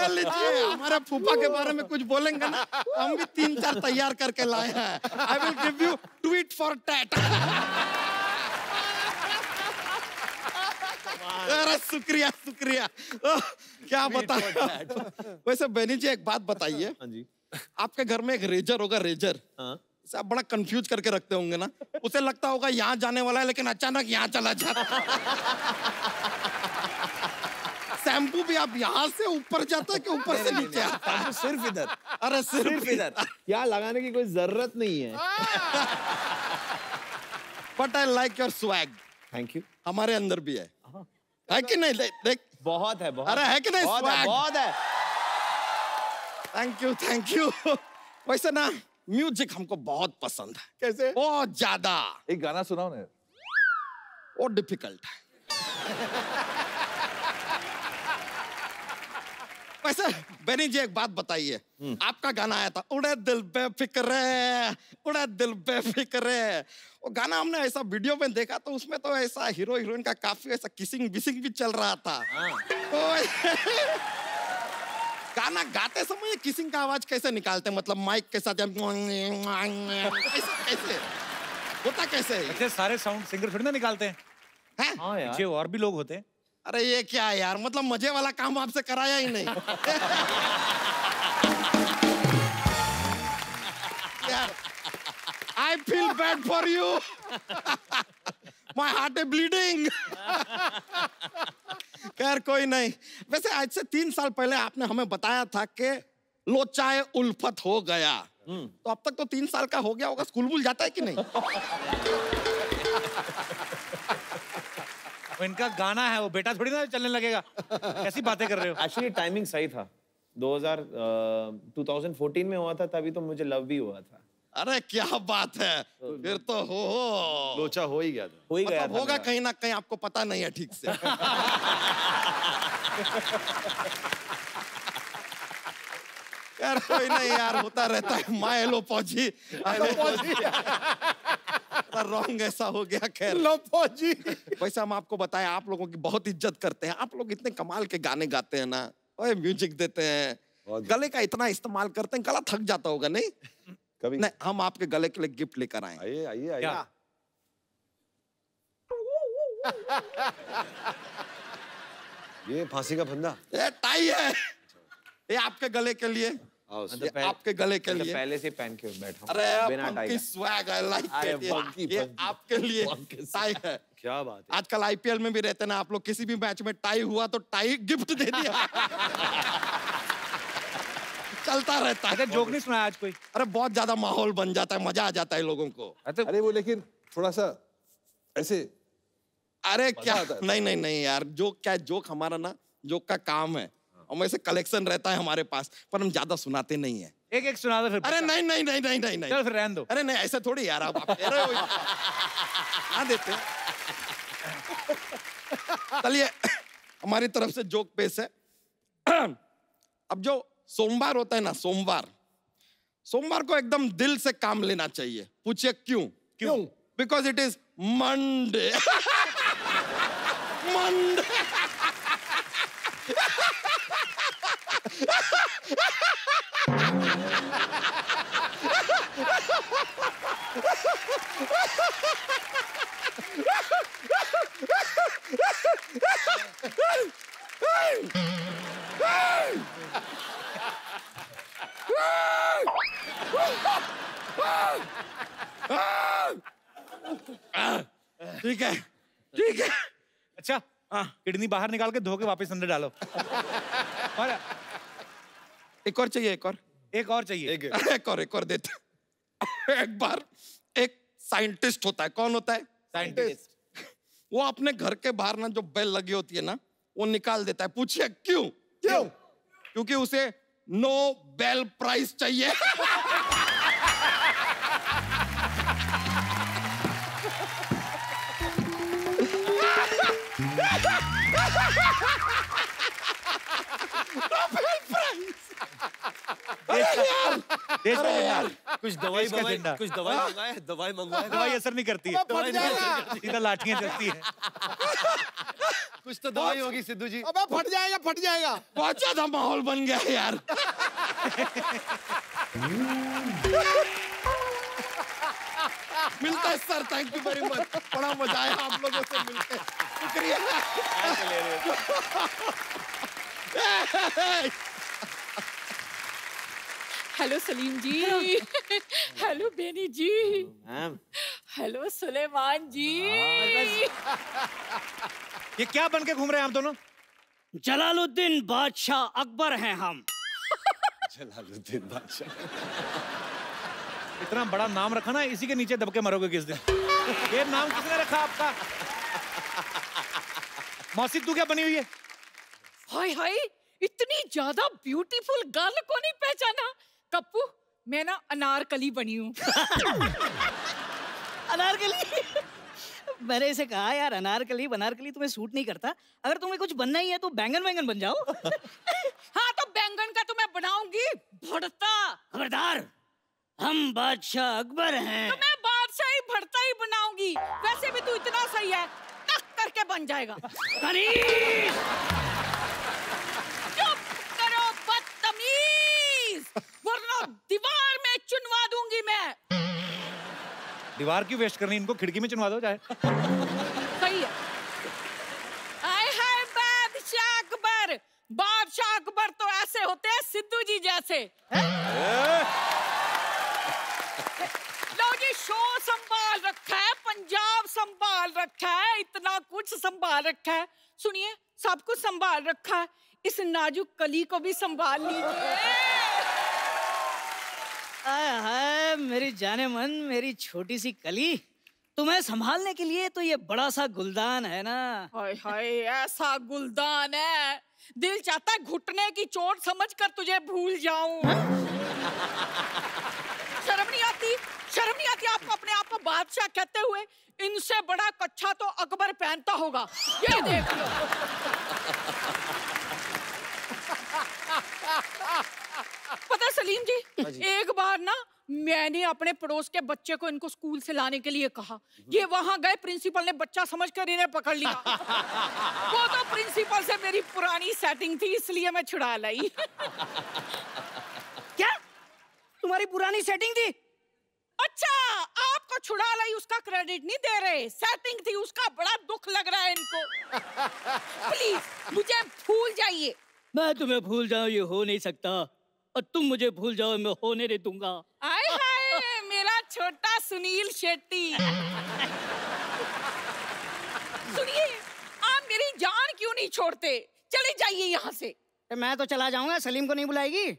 Speaker 6: लीजिए, हमारे फूफा के बारे में कुछ बोलेंगे ना, हम भी 3-4 तैयार करके लाए हैं। I will give you tweet for tat. अरे शुक्रिया शुक्रिया। क्या बताया। वैसे बेनी जी एक बात बताइए।
Speaker 7: हाँ जी।
Speaker 6: आपके घर में एक रेजर होगा, रेजर।
Speaker 7: हाँ।
Speaker 6: आप बड़ा कंफ्यूज करके रखते होंगे ना, उसे लगता होगा यहाँ जाने वाला है लेकिन अचानक यहाँ चला जाता। शैम्पू भी आप यहाँ से ऊपर जाता है कि ऊपर से नीचे आता है?
Speaker 7: सिर्फ इधर।
Speaker 6: अरे सिर्फ
Speaker 7: इधर। यहाँ लगाने की कोई जरूरत नहीं है।
Speaker 6: But I like your swag.
Speaker 7: Thank you.
Speaker 6: हमारे अंदर भी है कि नहीं? देख
Speaker 7: बहुत है, बहुत।
Speaker 6: अरे है कि नहीं? स्वैग
Speaker 7: बहुत है।
Speaker 6: Thank you. वैसे ना म्यूजिक हमको बहुत पसंद है।
Speaker 8: कैसे?
Speaker 6: बहुत ज्यादा।
Speaker 2: एक गाना सुनाओ ना।
Speaker 6: वो डिफिकल्ट है। वैसे बेनी जी एक बात बताइए, आपका गाना आया था उड़े दिल बेफिक्रे, उड़े दिल बेफिक्रे। वो गाना हमने ऐसा वीडियो में देखा तो उसमें तो ऐसा हीरो हीरोइन का काफी ऐसा किसिंग बिसिंग भी चल रहा था। तो गाना गाते समय किसिंग का आवाज कैसे निकालते हैं? मतलब माइक के साथ कैसे होता, कैसे?
Speaker 1: ऐसे सारे साउंड सिंगर थोड़ी ना निकालते हैं।
Speaker 7: हाँ यार।
Speaker 1: पीछे और भी लोग होते हैं।
Speaker 6: अरे ये क्या है यार, मतलब मजे वाला काम आपसे कराया ही नहीं। यार, I feel bad for you. My heart is bleeding. खैर कोई नहीं। वैसे आज से 3 साल पहले आपने हमें बताया था कि लोचाए उल्फत हो गया। तो अब तक तो 3 साल का हो गया होगा, स्कूल वूल जाता है कि नहीं?
Speaker 1: वो इनका गाना है, वो बेटा थोड़ी ना चलने लगेगा। कैसी बातें कर रहे हो?
Speaker 7: एक्चुअली टाइमिंग सही था। 2014 में हुआ था, तभी तो मुझे लव भी हुआ था।
Speaker 6: अरे क्या बात है, फिर तो हो
Speaker 5: लोचा हो ही गया था।
Speaker 7: हो ही गया
Speaker 6: मतलब
Speaker 7: था
Speaker 6: होगा
Speaker 7: मेरा।
Speaker 6: कहीं ना कहीं, आपको पता नहीं है ठीक से। यार कोई नहीं यार, होता रहता है। माय लो पहुंची रॉन्ग ऐसा हो गया। खैर
Speaker 8: लो फौजी।
Speaker 6: वैसे हम आपको बताएं, आप लोगों की बहुत इज्जत करते हैं। आप लोग इतने कमाल के गाने गाते हैं ना, ओए म्यूजिक देते हैं, गले का इतना इस्तेमाल करते हैं, गला थक जाता होगा नहीं?
Speaker 2: कभी
Speaker 6: नहीं, हम आपके गले के लिए गिफ्ट लेकर आए।
Speaker 5: आइए आइए आइए।
Speaker 1: क्या?
Speaker 5: ये फांसी का फंदा।
Speaker 6: ये टाई है, ये आपके गले के लिए,
Speaker 5: आओ
Speaker 6: ये आपके गले के लिए।
Speaker 7: पहले से पहन के बैठा हूं,
Speaker 6: अरे
Speaker 7: बिना टाई
Speaker 6: funky
Speaker 7: का।
Speaker 6: swag, I like
Speaker 7: अरे
Speaker 6: it।
Speaker 7: funky,
Speaker 6: ये
Speaker 7: funky।
Speaker 6: आपके लिए टाई है।
Speaker 5: क्या बात है।
Speaker 6: आजकल आईपीएल में भी रहते ना आप लोग, किसी भी मैच में टाई हुआ तो टाई गिफ्ट दे दिया। चलता रहता
Speaker 1: अच्छा,
Speaker 6: है।
Speaker 1: जोक नहीं सुनाया आज कोई?
Speaker 6: अरे बहुत ज्यादा माहौल बन जाता है, मजा आ जाता है लोगों को।
Speaker 2: अरे वो लेकिन थोड़ा सा ऐसे।
Speaker 6: अरे क्या,
Speaker 2: आता है।
Speaker 6: नहीं नहीं नहीं यार, जोक क्या है, जोक हमारा ना, जोक का काम है। हम ऐसे कलेक्शन रहता है हमारे पास, पर हम ज्यादा सुनाते नहीं है।
Speaker 1: एक एक सुना दो फिर।
Speaker 6: अरे नहीं नहीं नहीं नहीं नहीं नहीं।
Speaker 1: चल फिर रहने दो।
Speaker 6: अरे नहीं, ऐसा थोड़ी यार, आप कह रहे हो हाँ देते हैं। चलिए, हमारी तरफ से जोक पेश है। अब जो सोमवार होता है ना, सोमवार को एकदम दिल से काम लेना चाहिए। पूछिए क्यों?
Speaker 1: क्यों?
Speaker 6: Because it is Monday. Monday. ठीक है, ठीक है।
Speaker 1: अच्छा, किडनी बाहर निकाल के धो के वापस अंदर डालो। और
Speaker 6: एक और चाहिए, एक और?
Speaker 1: एक और चाहिए।
Speaker 6: एक और देते। एक बार एक साइंटिस्ट होता है। कौन होता है?
Speaker 1: साइंटिस्ट।
Speaker 6: वो अपने घर के बाहर ना जो बेल लगी होती है ना, वो निकाल देता है। पूछिए क्यों?
Speaker 8: क्यों?
Speaker 6: क्योंकि उसे नोबेल प्राइज चाहिए।
Speaker 1: देश का झंडा।
Speaker 5: कुछ दवाई
Speaker 1: देश का
Speaker 5: मंगवाए,
Speaker 1: झंडा।
Speaker 5: कुछ दवाई मंगवाए, दवाई मंगवाए।
Speaker 1: दवाई असर नहीं करती है,
Speaker 8: फट जाएगा।
Speaker 1: सीधा लाठियां चलती है।
Speaker 5: कुछ तो दवाई होगी सिद्धू जी।
Speaker 8: अबे फट जाएगा, फट जाएगा।
Speaker 6: बहुत ज्यादा माहौल बन गया है यार। मिलता है sir, thank you very much. बड़ा मजा आया आप लोगों से मिलकर, शुक्रिया।
Speaker 9: हेलो सलीम जी। हेलो बेनी जी।
Speaker 7: मैम
Speaker 9: हेलो सुलेमान जी।
Speaker 1: ये क्या बन के घूम रहे हैं आप दोनों?
Speaker 10: जलालुद्दीन बादशाह अकबर हैं हम।
Speaker 5: जलालुद्दीन बादशाह।
Speaker 1: इतना बड़ा नाम रखा ना, इसी के नीचे दबके मरोगे किस दिन। ये नाम किसने रखा आपका? मौसी तू क्या बनी हुई है?
Speaker 9: हाय हाय, इतनी ज्यादा ब्यूटीफुल गर्ल को नहीं पहचाना? कप्पू, मैं ना अनारकली बनी हूँ।
Speaker 10: अनारकली? मैंने इसे कहा यार, अनारकली बनारकली तुम्हें सूट नहीं करता। अगर तुम्हें कुछ बनना ही है तो बैंगन बैंगन बन जाओ।
Speaker 9: हाँ तो बैंगन का तो मैं बनाऊंगी भरता।
Speaker 10: खबरदार, हम बादशाह अकबर हैं।
Speaker 9: तो मैं बादशाह ही भरता ही बनाऊंगी। वैसे भी तू इतना सही है, टक करके बन जाएगा। चुप करो बदतमीज, वरना दीवार में चुनवा दूंगी मैं।
Speaker 1: दीवार क्यों वेस्ट करनी, इनको खिड़की में चुनवा दो चाहे।
Speaker 9: सही है। आए हाय बादशाह अकबर। बादशाह अकबर तो ऐसे होते हैं सिद्धू जी जैसे। लो जी, शो संभाल रखा है, पंजाब संभाल रखा है, इतना कुछ संभाल रखा है। सुनिए, सब कुछ संभाल रखा है, इस नाजुक कली को भी संभाल लीजिए।
Speaker 10: आय हाय मेरी जाने मन, मेरी छोटी सी कली, तुम्हें संभालने के लिए तो ये बड़ा सा गुलदान है ना।
Speaker 9: हाय हाय, ऐसा गुलदान है, दिल चाहता है घुटने की चोट समझकर तुझे भूल जाऊं। शर्म नहीं आती? शर्म नहीं आती आपको अपने आप को बादशाह कहते हुए? इनसे बड़ा कच्छा तो अकबर पहनता होगा, ये देख लो। पता है सलीम जी, एक बार ना मैंने अपने पड़ोस के बच्चे को इनको स्कूल से लाने के लिए कहा। ये वहां गए, प्रिंसिपल ने बच्चा समझकर इन्हें पकड़ लिया। वो तो प्रिंसिपल से मेरी पुरानी सेटिंग थी, इसलिए मैं छुड़ा लाई।
Speaker 10: क्या तुम्हारी पुरानी सेटिंग थी?
Speaker 9: अच्छा, आपको छुड़ा लाई उसका क्रेडिट नहीं दे रहे, सेटिंग थी उसका बड़ा दुख लग रहा है इनको। प्लीज मुझे भूल जाइए।
Speaker 10: मैं तुम्हें भूल जाऊं ये हो नहीं सकता, और तुम मुझे भूल जाओ मैं होने नहीं दूंगा।
Speaker 9: आए हाय मेरा छोटा सुनील शेट्टी। सुनिए, आप मेरी जान क्यों नहीं छोड़ते? चले जाइए यहाँ से।
Speaker 10: मैं तो चला जाऊंगा, सलीम को नहीं बुलाएगी?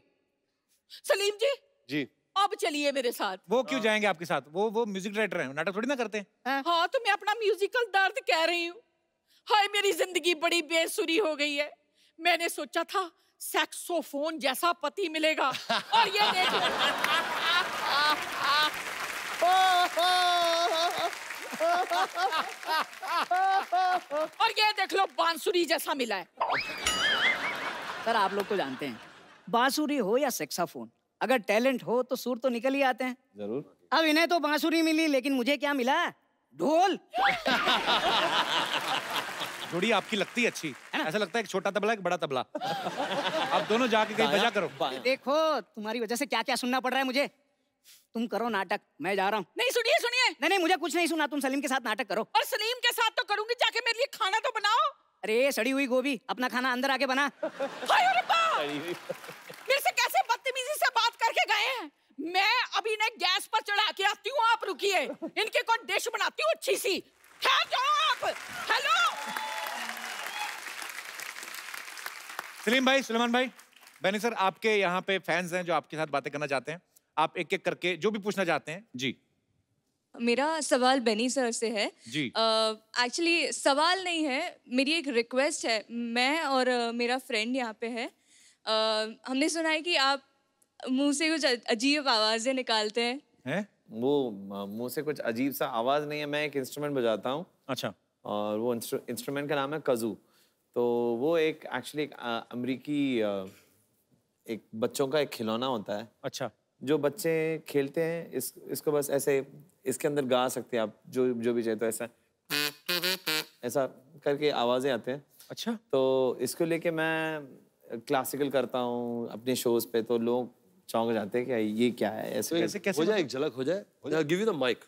Speaker 9: सलीम जी
Speaker 5: जी
Speaker 9: अब चलिए मेरे साथ।
Speaker 1: वो क्यों जाएंगे आपके साथ? वो म्यूजिक डायरेक्टर हैं, नाटक थोड़ी ना करते हैं।
Speaker 9: हाँ तो मैं अपना म्यूजिकल दर्द कह रही हूँ। हाय मेरी जिंदगी बड़ी बेसुरी हो गई है। मैंने सोचा था सैक्सोफोन जैसा पति मिलेगा, और ये देख लो। और ये देख लो बांसुरी जैसा मिला है।
Speaker 10: सर आप लोग तो जानते हैं, बांसुरी हो या सेक्साफोन, अगर टैलेंट हो तो सुर तो निकल ही आते हैं।
Speaker 5: जरूर।
Speaker 10: अब इन्हें तो बांसुरी मिली, लेकिन मुझे क्या मिला? ढोल।
Speaker 1: जोड़ी आपकी लगती है अच्छी, ऐसा लगता है एक छोटा तबला एक बड़ा तबला। आप दोनों जाके कहीं बजा करो।
Speaker 10: देखो तुम्हारी वजह से क्या क्या सुनना पड़ रहा है मुझे। तुम करो नाटक, मैं जा रहा हूँ।
Speaker 9: नहीं सुनिए सुनिए।
Speaker 10: नहीं नहीं मुझे कुछ नहीं सुना, तुम सलीम के साथ नाटक करो।
Speaker 9: और सलीम के साथ तो करूंगी, जाके मेरे लिए खाना तो बनाओ।
Speaker 10: अरे सड़ी हुई गोभी, अपना खाना अंदर आके बना।
Speaker 9: हाय अरे बाप! मेरे से कैसे बदतमीजी से बात करके गए हैं। मैं अभी इन्हें गैस पर चढ़ा के आती हूँ, आप रुकिए, इनके कोई डिश बनाती हूँ अच्छी सी। ठहर जाओ आप। हेलो
Speaker 1: सलीम भाई, सुलेमान भाई, बैनी सर, आपके यहाँ पे फैंस हैं जो आपके साथ बातें करना चाहते हैं। आप एक एक करके जो भी पूछना चाहते हैं। जी
Speaker 11: मेरा सवाल बेनी सर से है
Speaker 1: जी।
Speaker 11: एक्चुअली सवाल नहीं है, मेरी एक रिक्वेस्ट है। मैं और मेरा फ्रेंड यहाँ पे है। हमने सुना है कि आप मुंह से कुछ अजीब आवाजें निकालते हैं।
Speaker 7: वो मुंह से कुछ अजीब सा आवाज नहीं है, मैं एक इंस्ट्रूमेंट बजाता हूँ।
Speaker 1: अच्छा।
Speaker 7: और वो इंस्ट्रूमेंट का नाम है कज़ू। तो वो एक एक्चुअली एक अमेरिकी एक बच्चों का एक खिलौना होता है।
Speaker 1: अच्छा।
Speaker 7: जो बच्चे खेलते हैं इसको बस ऐसे इसके अंदर गा सकते हैं आप जो भी चाहे, तो ऐसा करके आवाजें आते हैं।
Speaker 1: अच्छा।
Speaker 7: तो इसको लेके मैं क्लासिकल करता हूँ अपने शोज पे, तो लोग चौंक जाते हैं कि ये क्या है। ऐसे
Speaker 5: कैसे हो जाए, एक झलक हो जाए। Give you the mic.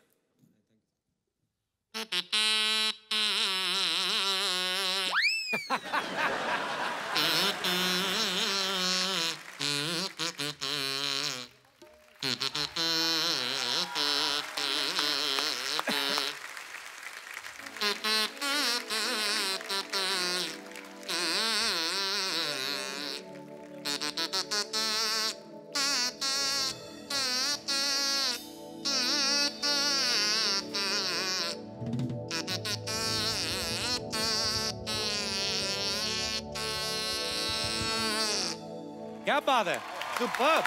Speaker 1: क्या बात है, सुपर्ब।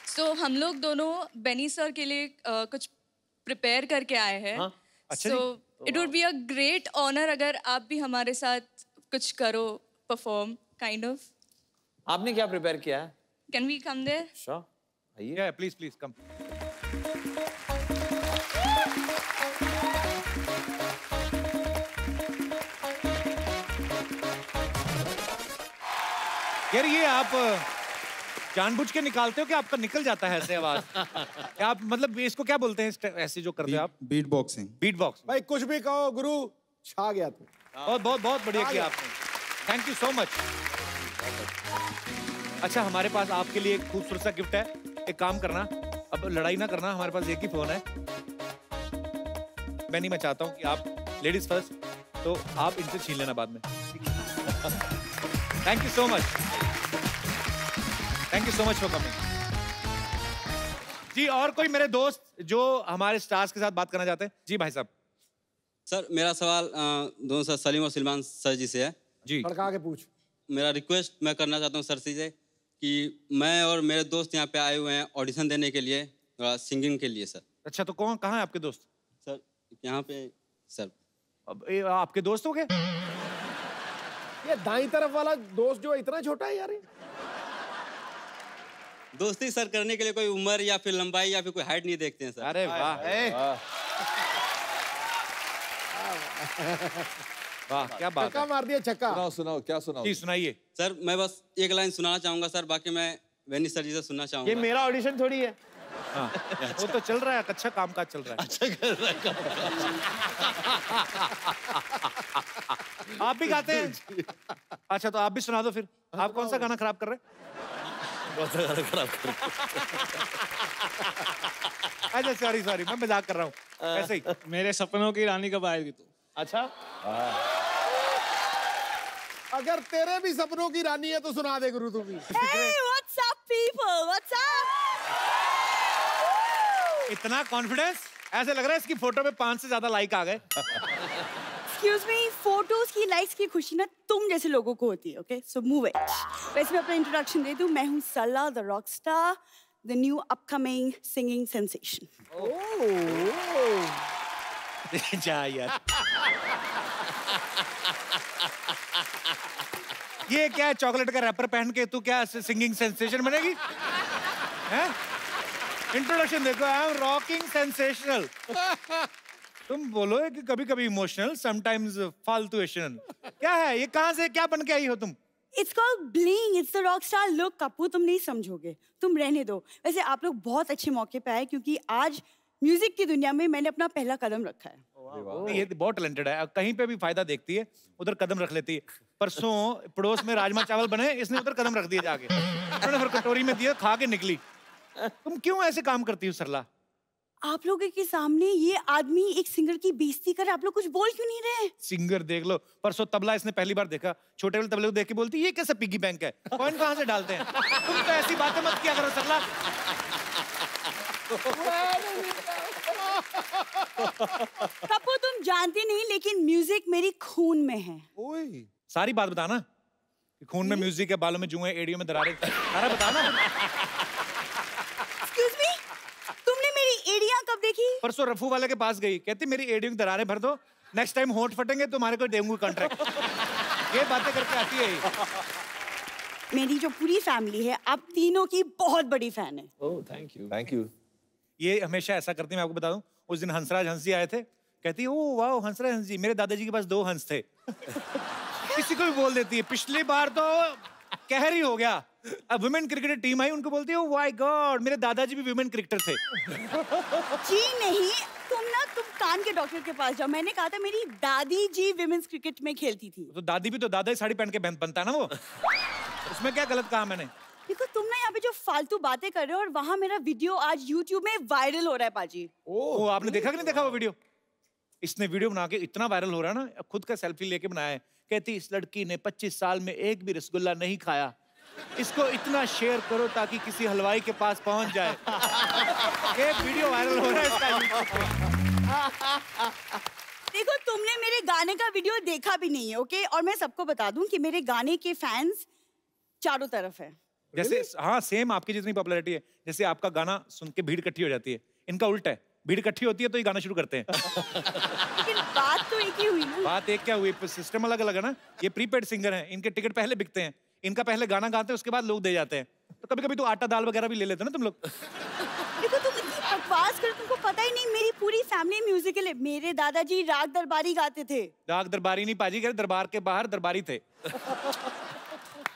Speaker 11: सो हम लोग दोनों बेनी सर के लिए कुछ प्रिपेयर करके आए हैं।
Speaker 1: अच्छा।
Speaker 11: So it would be a great honour अगर आप भी हमारे साथ कुछ करो, परफॉर्म काइंड ऑफ।
Speaker 7: आपने क्या प्रिपेयर किया है?
Speaker 11: Can we come there?
Speaker 7: Sure,
Speaker 1: आइए। Please please come. यार ये आप जानबूझ के निकालते हो कि आपका निकल जाता है ऐसे आवाज? आप मतलब इसको क्या बोलते हैं ऐसे जो करते हो आप?
Speaker 8: Beat boxing.
Speaker 1: Beat box.
Speaker 8: भाई कुछ भी कहो गुरु, छा गया तू।
Speaker 1: बहुत बहुत बहुत बढ़िया किया आपने, थैंक यू सो मच। अच्छा, हमारे पास आपके लिए एक खूबसूरत सा गिफ्ट है। एक काम करना, अब लड़ाई ना करना, हमारे पास एक ही फोन है। मैं चाहता हूँ कि आप लेडीज फर्स्ट, तो आप इनसे छीन लेना बाद में। Thank you so much, thank you so much for coming. जी, और कोई मेरे दोस्त जो हमारे स्टार्स के साथ बात करना चाहते हैं? जी भाई साहब।
Speaker 12: सर, मेरा सवाल दोनों सर सलीम और सलमान सर जी से है।
Speaker 1: जी।
Speaker 8: खड़का के पूछ।
Speaker 12: मेरा रिक्वेस्ट मैं करना चाहता हूँ सर से कि मैं और मेरे दोस्त यहाँ पे आए हुए हैं ऑडिशन देने के लिए, सिंगिंग के लिए सर।
Speaker 1: अच्छा, तो कहाँ है आपके दोस्त?
Speaker 12: सर यहाँ पे सर।
Speaker 1: अब आपके दोस्त हो गए?
Speaker 8: ये दाईं तरफ वाला दोस्त जो इतना छोटा है यार।
Speaker 12: दोस्ती सर करने के लिए कोई उम्र या फिर लंबाई या फिर कोई हाइट नहीं देखते हैं सर।
Speaker 1: अरे वाह, वाह क्या बात
Speaker 8: है। मार दिया छक्का।
Speaker 2: सुनाओ सुनाओ, क्या सुनाओ?
Speaker 1: जी सुनाइए।
Speaker 12: सर मैं बस एक लाइन सुनाना चाहूंगा सर, बाकी मैं वेनी सर जी से सुनना चाहूंगा।
Speaker 7: ये मेरा ऑडिशन थोड़ी है।
Speaker 1: हाँ, वो तो चल रहा है, अच्छा काम काज चल रहा है।
Speaker 5: अच्छा कर रहा है।
Speaker 1: आप भी गाते हैं? अच्छा, तो आप भी सुना दो फिर। आप कौन सा गाना खराब कर रहे हैं?
Speaker 5: कौन सा गाना खराब कर रहे हैं?
Speaker 1: अच्छा, सॉरी, मैं मजाक कर रहा हूँ ऐसे ही।
Speaker 13: मेरे सपनों की रानी कब आएगी तू?
Speaker 7: अच्छा,
Speaker 8: अगर तेरे भी सपनों की रानी है तो सुना दे गुरु तू भी।
Speaker 14: Hey, what's up people? What's up?
Speaker 1: इतना कॉन्फिडेंस, ऐसे लग रहा है इसकी फोटो पे 5 से ज्यादा लाइक आ गए।
Speaker 14: Excuse me, फोटोज की लाइक्स की खुशी ना तुम जैसे लोगों को होती है, okay? So move it. वैसे मैं अपना इंट्रोडक्शन दे दूं, मैं हूँ सला the rock star, the new upcoming singing sensation.
Speaker 1: जा यार। ये क्या है, चॉकलेट का रैपर पहन के तू क्या सिंगिंग सेंसेशन बनेगी? हैं? इंट्रोडक्शन देखो, आई एम रॉकिंग सेंसेशनल। तुम बोलो कि कभी कभी इमोशनल, समटाइम्स फालतूएशन। क्या है ये, कहाँ से क्या बन के आई हो तुम?
Speaker 14: It's called bling. It's the rock star look. Kapoor तुम नहीं समझोगे, तुम रहने दो। वैसे आप लोग बहुत अच्छे मौके पे आए क्योंकि आज म्यूजिक की दुनिया में मैंने अपना पहला कदम रखा है।
Speaker 1: ये बहुत टैलेंटेड है, कहीं पे भी फायदा देखती है उधर कदम रख लेती है। परसों पड़ोस में राजमा चावल बने, इसने उधर कदम रख दिए जाके, उन्होंने फिर कटोरी में दिया, खा के निकली। तुम क्यों ऐसे काम करती हो सरला?
Speaker 14: आप लोगों के सामने ये आदमी एक सिंगर की बेइज्जती कर, आप लोग कुछ बोल क्यों नहीं रहे?
Speaker 1: सिंगर देख लो, परसों तबला इसने पहली बार देखा, छोटे वाले तबले को देख के बोलती ये कैसा पिग्गी बैंक है, कॉइन कहाँ से डालते हैं? तुम तो ऐसी बातें मत किया करो सरला।
Speaker 14: कपू तुम जानती नहीं लेकिन म्यूजिक मेरी खून में है।
Speaker 1: सारी बात बताना, खून में म्यूजिक है, बालों में जुएं, एड़ियों में दरारें, सारा बताना।
Speaker 14: Excuse me? तुमने मेरी एड़ियां कब देखी?
Speaker 1: परसों रफू वाले के पास गई, कहती मेरी एड़ियों की दरारें भर दो, नेक्स्ट टाइम होंठ फटेंगे तुम्हारे को देंगे कॉन्ट्रैक्ट। ये बातें करके आती है।
Speaker 14: मेरी जो पूरी फैमिली है आप तीनों की बहुत बड़ी फैन है।
Speaker 7: Oh thank you.
Speaker 2: Thank you.
Speaker 1: ये हमेशा ऐसा करती है, मैं आपको बता दूं, उस दिन हंसराज हंस जी आए थे, कहती है ओ वाह हंसराज हंस जी, मेरे दादाजी के पास 2 हंस थे। किसी को भी बोल देती है। पिछली बार तो कहर ही हो गया, अब वुमेन क्रिकेट टीम आई, उनको बोलती है ओ माय गॉड मेरे दादाजी भी वुमेन क्रिकेटर थे।
Speaker 14: जी नहीं, तुम कान के डॉक्टर के पास जाओ। मैंने कहा था मेरी दादी जी विमेंस क्रिकेट में खेलती थी।
Speaker 1: तो दादी भी तो दादा ही साड़ी पहन के बनता है ना वो, उसमें क्या गलत कहा मैंने?
Speaker 14: देखो तुम ना यहाँ पे जो फालतू बातें कर रहे हो और वहाँ मेरा वीडियो आज YouTube में वायरल हो रहा है पाजी।
Speaker 1: ओ आपने देखा कि नहीं देखा वो वीडियो? इसने वीडियो बना के इतना वायरल हो रहा है ना, खुद का सेल्फी लेके बनाया है, कहती इस लड़की ने 25 साल में एक भी रसगुल्ला नहीं खाया, इसको इतना शेयर करो ताकि किसी हलवाई के पास पहुंच जाए। एक वीडियो वायरल हो रहा है इसका YouTube पे।
Speaker 14: देखो तुमने मेरे गाने का वीडियो देखा भी नहीं है, ओके? और मैं सबको बता दूं कि मेरे गाने के फैंस चारों तरफ है।
Speaker 1: जैसे हाँ सेम आपकी जितनी पॉपुलैरिटी है, जैसे आपका गाना सुन के भीड़ इकट्ठी हो जाती है, इनका उल्टा है, भीड़ इकट्ठी होती है तो ये गाना शुरू करते हैं।
Speaker 14: लेकिन बात तो एक ही हुई ना।
Speaker 1: बात एक क्या हुई, सिस्टम अलग अलग है ना। ये प्रीपेड सिंगर हैं, इनके टिकट पहले बिकते हैं, इनका पहले गाना गाते हैं उसके बाद लोग दे जाते हैं। तो कभी कभी तो आटा दाल वगैरह भी ले लेते हैं ना तुम लोग।
Speaker 14: देखो तुम इतनी बकवास कर, तुमको पता ही नहीं मेरी पूरी फैमिली म्यूजिकल है। मेरे दादाजी राग दरबारी गाते थे।
Speaker 1: राग दरबारी नहीं पाजी, कह दरबार के बाहर दरबारी थे।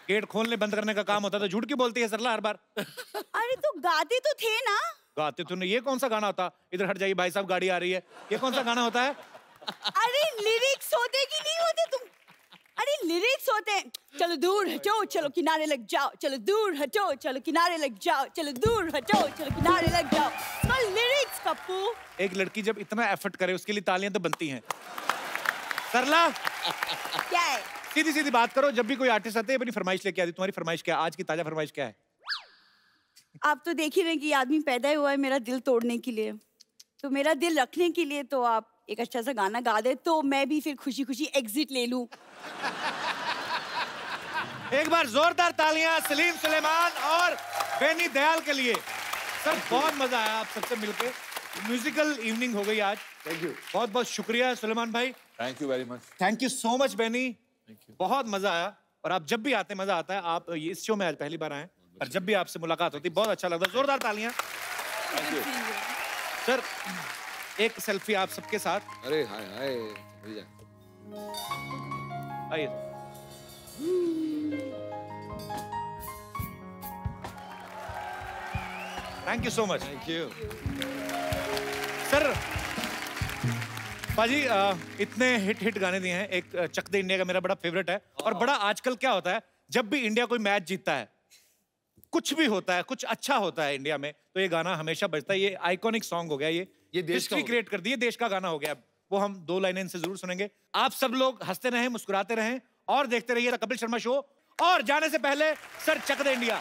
Speaker 1: गेट खोलने बंद करने का काम होता था। झूठ क्यों बोलती है सरला हर बार?
Speaker 14: अरे तो गाते तो थे ना।
Speaker 1: गाते तो नहीं। ये कौन सा गाना होता? इधर हट जाइए भाई साहब गाड़ी आ रही है, ये कौन सा गाना होता है?
Speaker 14: अरे लिरिक्स होते कि नहीं होते तुम? अरे लिरिक्स होते हैं, चलो दूर हटो चलो किनारे लग जाओ, चलो दूर हटो चलो किनारे लग जाओ, चलो दूर हटो चलो किनारे लग जाओ। तो लिरिक्स कप्पू।
Speaker 1: एक लड़की जब इतना एफर्ट करे उसके लिए तालियां तो बनती हैं। सरला
Speaker 14: क्या है?
Speaker 1: सीधी सीधी बात करो, जब भी कोई आर्टिस्ट आते हैं अपनी फरमाइश लेके आती, तुम्हारी फरमाइश क्या है? आज की ताजा फरमाइश क्या है?
Speaker 14: आप तो देख ही रहे कि आदमी पैदा हुआ है मेरा दिल तोड़ने के लिए, तो मेरा दिल रखने के लिए तो आप एक अच्छा सा गाना गा दे तो मैं भी फिर खुशी खुशी एग्जिट ले लूं।
Speaker 1: एक बार जोरदार तालियां सलीम सुलेमान और बेनी दयाल के लिए। सर बहुत मजा आया आप सबसे मिलके, म्यूजिकल इवनिंग हो गई आज।
Speaker 5: Thank you.
Speaker 1: बहुत बहुत शुक्रिया सुलेमान भाई।
Speaker 2: Thank you very much.
Speaker 1: Thank you so much Benny, बहुत मजा आया। और आप जब भी आते मजा आता है। आप इस शो में आज पहली बार आए और जब भी आपसे मुलाकात होती बहुत अच्छा लगता है। जोरदार तालियां। सर एक सेल्फी आप सबके साथ।
Speaker 5: अरे हाय हाय
Speaker 1: आइए। Thank you so much.
Speaker 5: Thank you
Speaker 1: sir. पाजी इतने हिट गाने दिए हैं। एक चक दे इंडिया का मेरा बड़ा फेवरेट है। और बड़ा आजकल क्या होता है, जब भी इंडिया कोई मैच जीतता है, कुछ भी होता है, कुछ अच्छा होता है इंडिया में, तो ये गाना हमेशा बजता है। ये आइकॉनिक सॉन्ग हो गया, ये
Speaker 5: देश
Speaker 1: हिस्ट्री क्रिएट कर दी, ये देश का गाना हो गया। वो हम 2 लाइनें इनसे जरूर सुनेंगे। आप सब लोग हंसते रहें, मुस्कुराते रहें और देखते रहिए द कपिल शर्मा शो। और जाने से पहले सर चक दे इंडिया